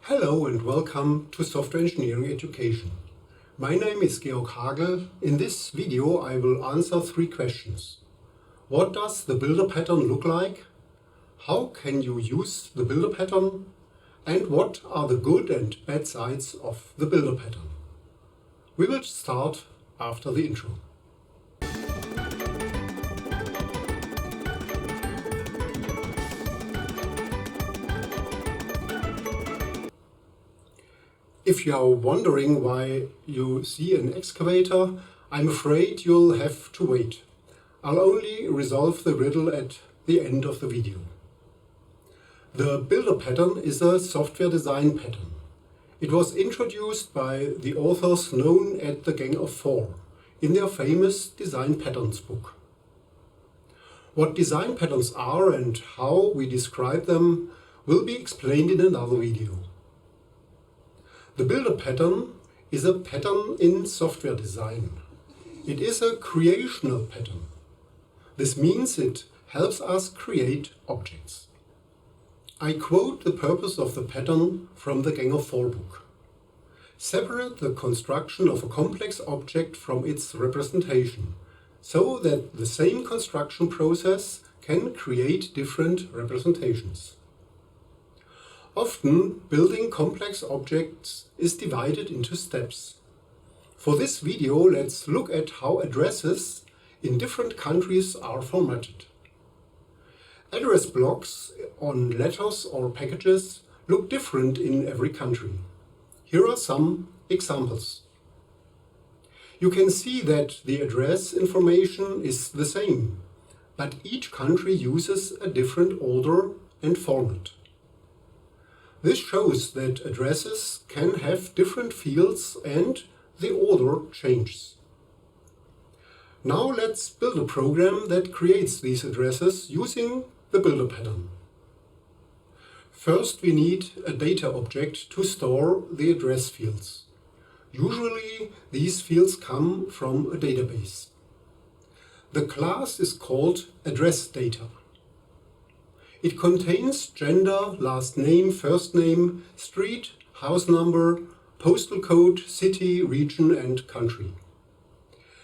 Hello and welcome to Software Engineering Education. My name is Georg Hagel. In this video I will answer 3 questions. What does the builder pattern look like? How can you use the builder pattern? And what are the good and bad sides of the builder pattern? We will start after the intro. If you are wondering why you see an excavator, I'm afraid you'll have to wait. I'll only resolve the riddle at the end of the video. The builder pattern is a software design pattern. It was introduced by the authors known as the Gang of Four in their famous Design Patterns book. What design patterns are and how we describe them will be explained in another video. The builder pattern is a pattern in software design. It is a creational pattern. This means it helps us create objects. I quote the purpose of the pattern from the Gang of Four book. Separate the construction of a complex object from its representation, so that the same construction process can create different representations. Often, building complex objects is divided into steps. For this video, let's look at how addresses in different countries are formatted. Address blocks on letters or packages look different in every country. Here are some examples. You can see that the address information is the same, but each country uses a different order and format. This shows that addresses can have different fields and the order changes. Now let's build a program that creates these addresses using the builder pattern. First, we need a data object to store the address fields. Usually these fields come from a database. The class is called addressData. It contains gender, last name, first name, street, house number, postal code, city, region and country.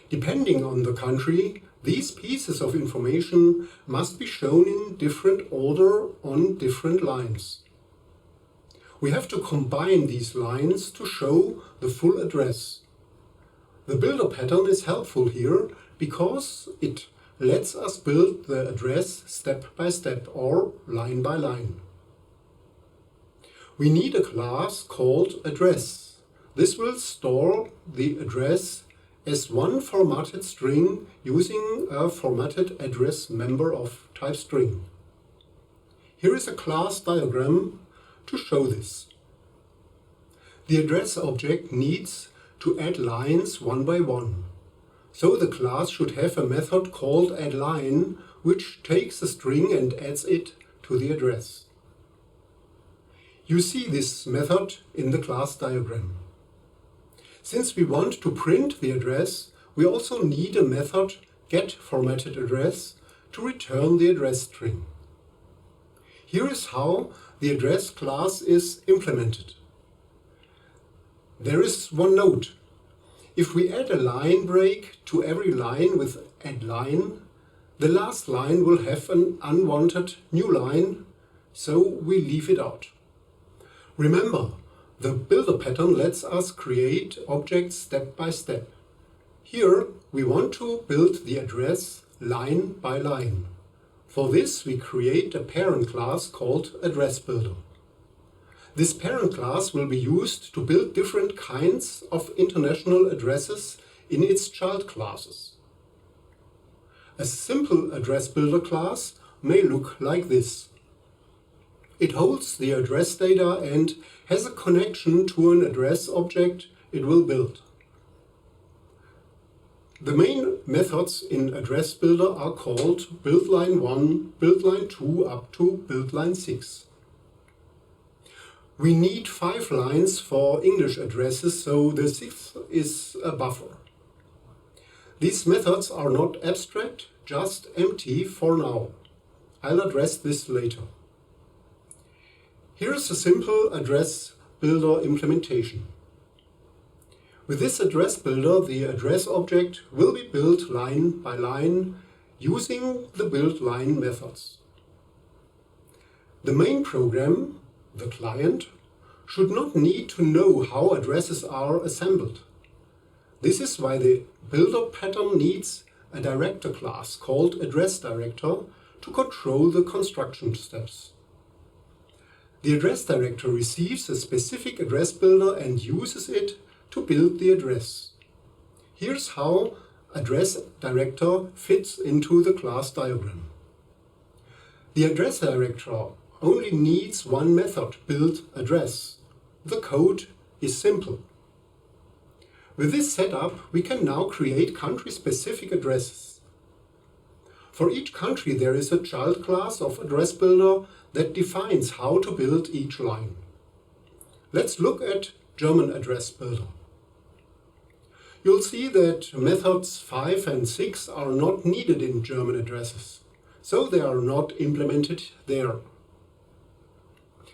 Depending on the country, these pieces of information must be shown in different order on different lines. We have to combine these lines to show the full address. The builder pattern is helpful here because it lets us build the address step by step or line by line. We need a class called address. This will store the address as one formatted string using a formatted address member of type string. Here is a class diagram to show this. The address object needs to add lines one by one. So the class should have a method called addLine, which takes a string and adds it to the address. You see this method in the class diagram. Since we want to print the address, we also need a method getFormattedAddress to return the address string. Here is how the address class is implemented. There is one note. If we add a line break to every line with addLine, the last line will have an unwanted new line, so we leave it out. Remember, the builder pattern lets us create objects step by step. Here we want to build the address line by line. For this we create a parent class called addressBuilder. This parent class will be used to build different kinds of international addresses in its child classes. A simple address builder class may look like this. It holds the address data and has a connection to an address object it will build. The main methods in address builder are called buildLine1, buildLine2 up to buildLine6. We need 5 lines for English addresses, so the 6th is a buffer. These methods are not abstract, just empty for now. I'll address this later. Here is a simple address builder implementation. With this address builder, the address object will be built line by line using the build line methods. The main program, the client, should not need to know how addresses are assembled. This is why the builder pattern needs a director class called addressDirector to control the construction steps. The addressDirector receives a specific address builder and uses it to build the address. Here's how addressDirector fits into the class diagram. The addressDirector only needs one method, buildAddress. The code is simple. With this setup, we can now create country-specific addresses. For each country, there is a child class of address builder that defines how to build each line. Let's look at German address builder. You'll see that methods 5 and 6 are not needed in German addresses, so they are not implemented there.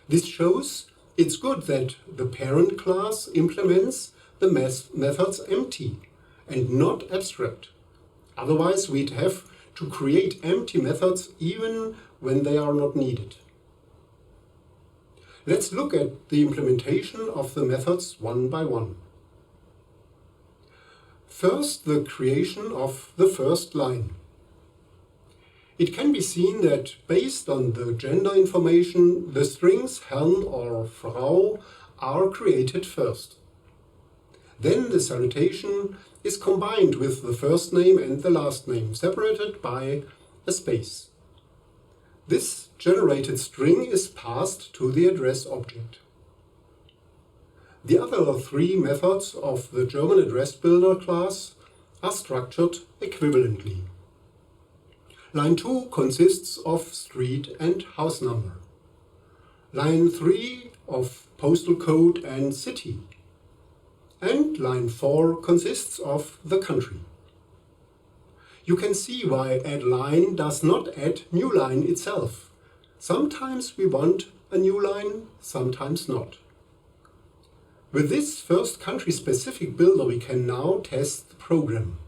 This shows it's good that the parent class implements the methods empty and not abstract. Otherwise, we'd have to create empty methods even when they are not needed. Let's look at the implementation of the methods one by one. First, the creation of the first line. It can be seen that based on the gender information, the strings Herrn or Frau are created first. Then the salutation is combined with the first name and the last name, separated by a space. This generated string is passed to the address object. The other three methods of the German address builder class are structured equivalently. Line 2 consists of street and house number. Line 3 of postal code and city. And line 4 consists of the country. You can see why addLine does not add newLine itself. Sometimes we want a new line, sometimes not. With this first country-specific builder, we can now test the program.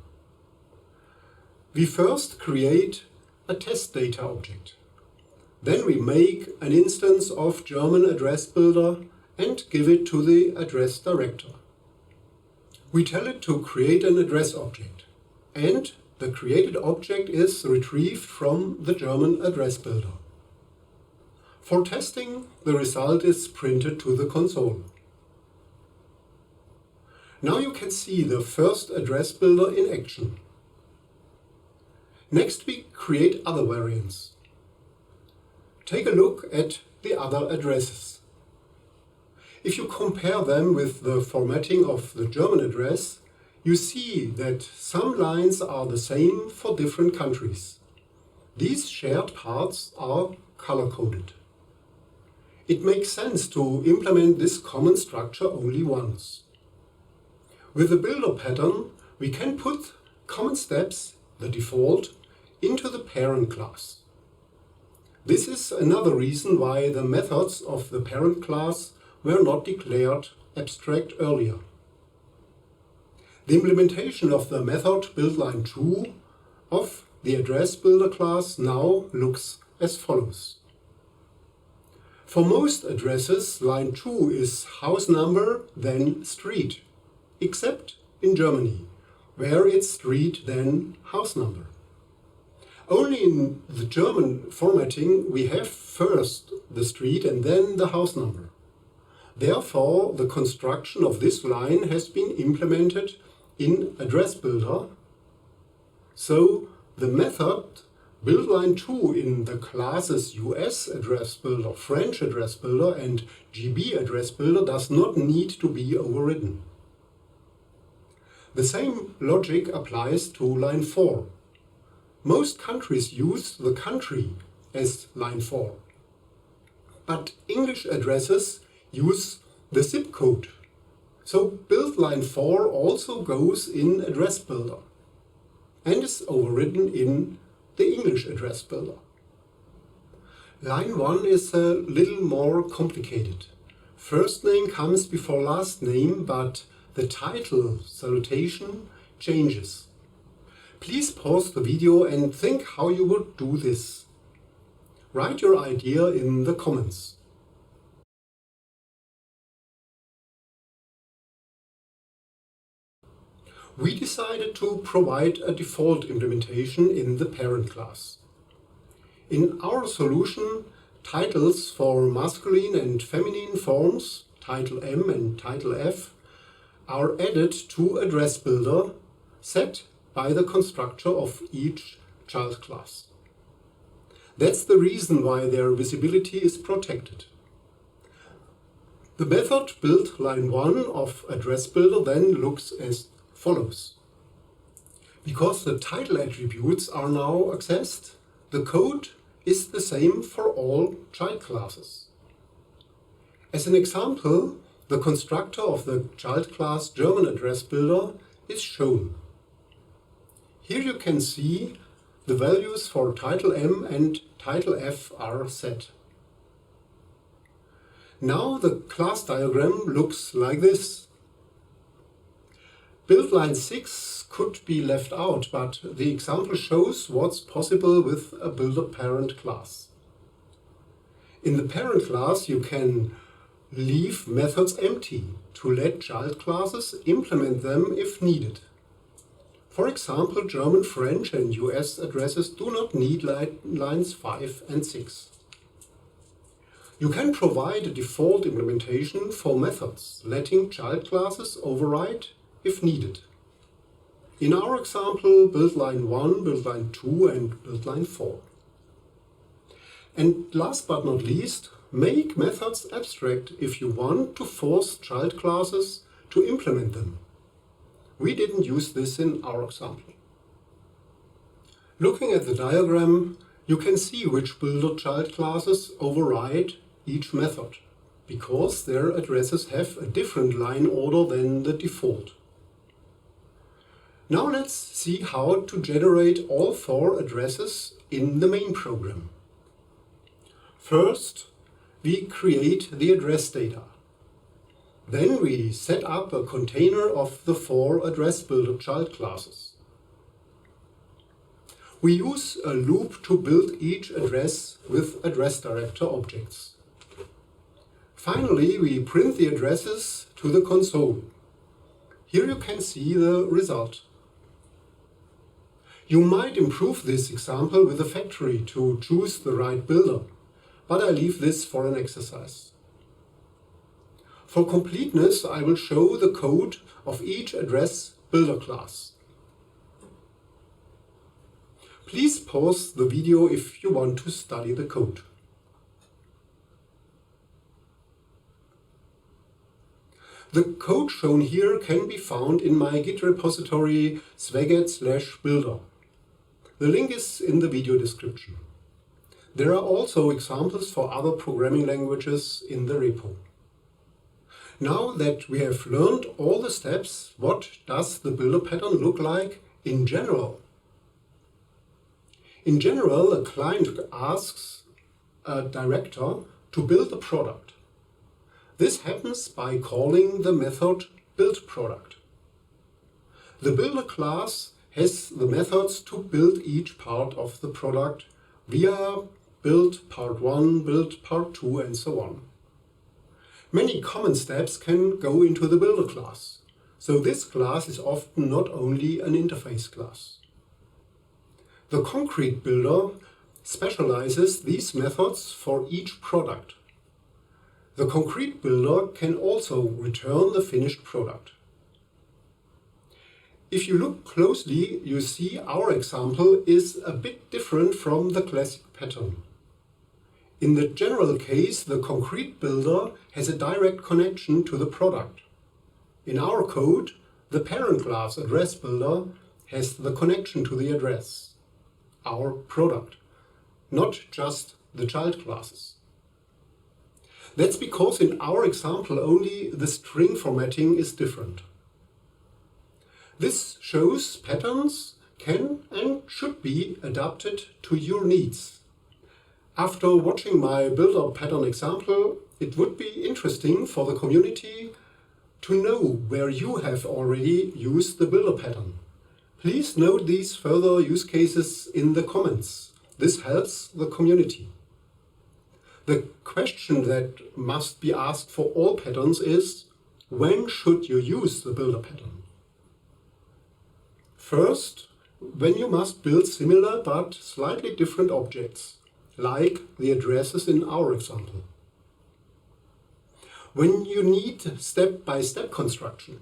We first create a test data object. Then we make an instance of German address builder and give it to the address director. We tell it to create an address object, and the created object is retrieved from the German address builder. For testing, the result is printed to the console. Now you can see the first address builder in action. Next, we create other variants. Take a look at the other addresses. If you compare them with the formatting of the German address, you see that some lines are the same for different countries. These shared parts are color-coded. It makes sense to implement this common structure only once. With the builder pattern, we can put common steps, the default, into the parent class. This is another reason why the methods of the parent class were not declared abstract earlier. The implementation of the method buildLine2 of the address builder class now looks as follows. For most addresses, line 2 is house number, then street, except in Germany, where it's street, then house number. Only in the German formatting we have first the street and then the house number. Therefore, the construction of this line has been implemented in address builder. So the method buildLine2 in the classes US address builder, French address builder and GB address builder does not need to be overridden. The same logic applies to line 4. Most countries use the country as line 4. But English addresses use the zip code. So buildLine 4 also goes in address builder and is overridden in the English address builder. Line 1 is a little more complicated. First name comes before last name, but the title salutation changes. Please pause the video and think how you would do this. Write your idea in the comments. We decided to provide a default implementation in the parent class. In our solution, titles for masculine and feminine forms, title M and title F, are added to address builder set by the constructor of each child class. That's the reason why their visibility is protected. The method build line 1 of address builder then looks as follows. Because the title attributes are now accessed, the code is the same for all child classes. As an example, the constructor of the child class German address builder is shown. Here you can see the values for title M and title F are set. Now the class diagram looks like this. Build line 6 could be left out, but the example shows what's possible with a builder parent class. In the parent class you can leave methods empty to let child classes implement them if needed. For example, German, French and US addresses do not need lines 5 and 6. You can provide a default implementation for methods, letting child classes override if needed. In our example, build line 1, build line 2 and build line 4. And last but not least, make methods abstract if you want to force child classes to implement them. We didn't use this in our example. Looking at the diagram, you can see which builder child classes override each method, because their addresses have a different line order than the default. Now let's see how to generate all 4 addresses in the main program. First, we create the address data. Then we set up a container of the 4 address builder child classes. We use a loop to build each address with address director objects. Finally, we print the addresses to the console. Here you can see the result. You might improve this example with a factory to choose the right builder, but I leave this for an exercise. For completeness, I will show the code of each address builder class. Please pause the video if you want to study the code. The code shown here can be found in my Git repository SwegEd/builder. The link is in the video description. There are also examples for other programming languages in the repo. Now that we have learned all the steps, what does the builder pattern look like in general? In general, a client asks a director to build a product. This happens by calling the method buildProduct. The builder class has the methods to build each part of the product via build part 1, build part 2 and so on. Many common steps can go into the builder class, so this class is often not only an interface class. The concrete builder specializes these methods for each product. The concrete builder can also return the finished product. If you look closely, you see our example is a bit different from the classic pattern. In the general case, the concrete builder has a direct connection to the product. In our code, the parent class address builder has the connection to the address, our product, not just the child classes. That's because in our example only the string formatting is different. This shows patterns can and should be adapted to your needs. After watching my builder pattern example, it would be interesting for the community to know where you have already used the builder pattern. Please note these further use cases in the comments. This helps the community. The question that must be asked for all patterns is, when should you use the builder pattern? First, when you must build similar but slightly different objects, like the addresses in our example. When you need step-by-step construction,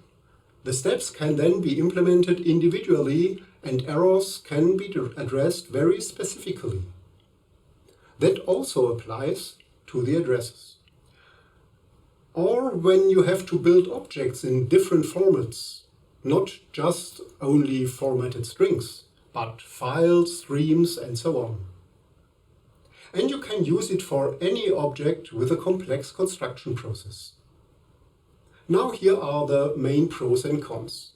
the steps can then be implemented individually and errors can be addressed very specifically. That also applies to the addresses. Or when you have to build objects in different formats, not just only formatted strings, but files, streams, and so on. And you can use it for any object with a complex construction process. Now here are the main pros and cons.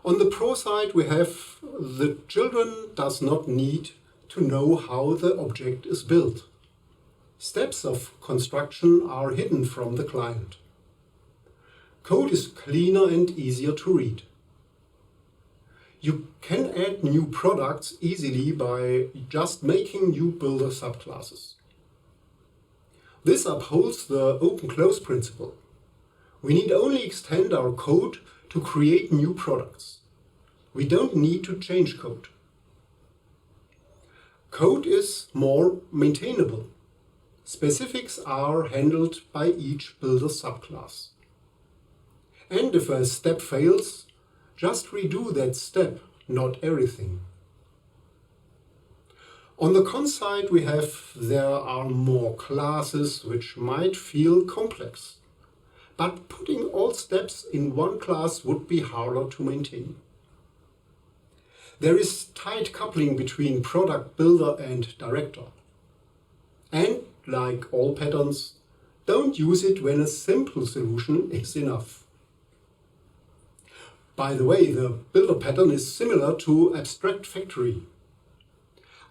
On the pro side we have the children does not need to know how the object is built. Steps of construction are hidden from the client. Code is cleaner and easier to read. You can add new products easily by just making new builder subclasses. This upholds the open-close principle. We need only extend our code to create new products. We don't need to change code. Code is more maintainable. Specifics are handled by each builder subclass. And if a step fails, just redo that step, not everything. On the con side there are more classes which might feel complex. But putting all steps in one class would be harder to maintain. There is tight coupling between product builder and director. And like all patterns, don't use it when a simple solution is enough. By the way, the builder pattern is similar to abstract factory.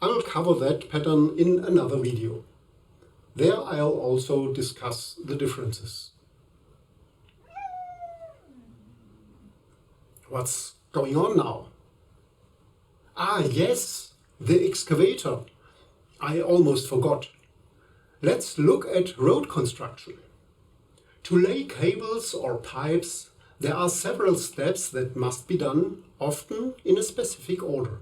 I will cover that pattern in another video. There I'll also discuss the differences. What's going on now? Ah yes, the excavator. I almost forgot. Let's look at road construction. To lay cables or pipes, there are several steps that must be done, often in a specific order.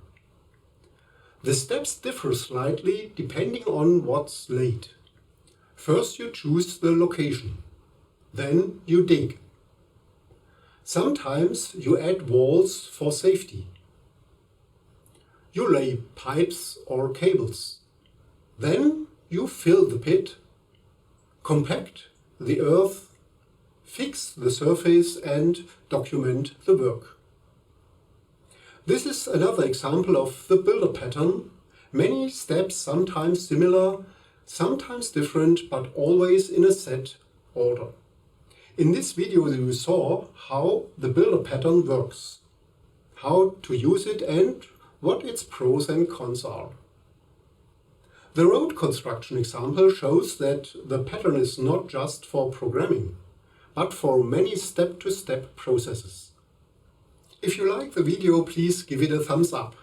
The steps differ slightly depending on what's laid. First you choose the location. Then you dig. Sometimes you add walls for safety. You lay pipes or cables. Then you fill the pit, compact the earth, fix the surface and document the work. This is another example of the builder pattern. Many steps, sometimes similar, sometimes different, but always in a set order. In this video you saw how the builder pattern works, how to use it and what its pros and cons are. The road construction example shows that the pattern is not just for programming, but for many step-to-step processes. If you like the video, please give it a thumbs up.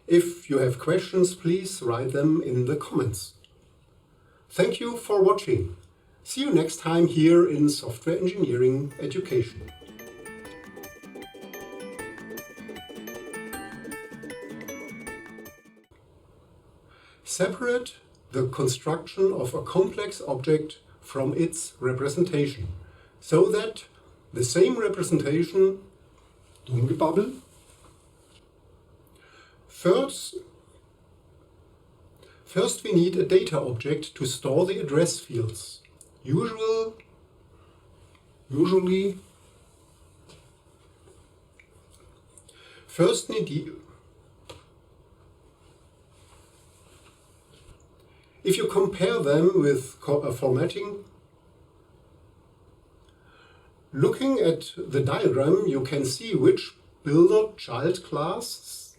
If you have questions, please write them in the comments. Thank you for watching. See you next time here in Software Engineering Education. Separate the construction of a complex object from its representation, so that the same representation First we need a data object to store the address fields. Usually first need if you compare them with formatting, looking at the diagram you can see which builder child class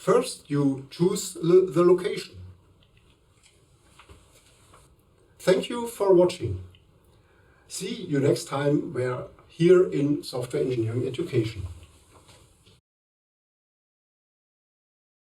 First, you choose the location. Thank you for watching. See you next time we're here in Software Engineering Education.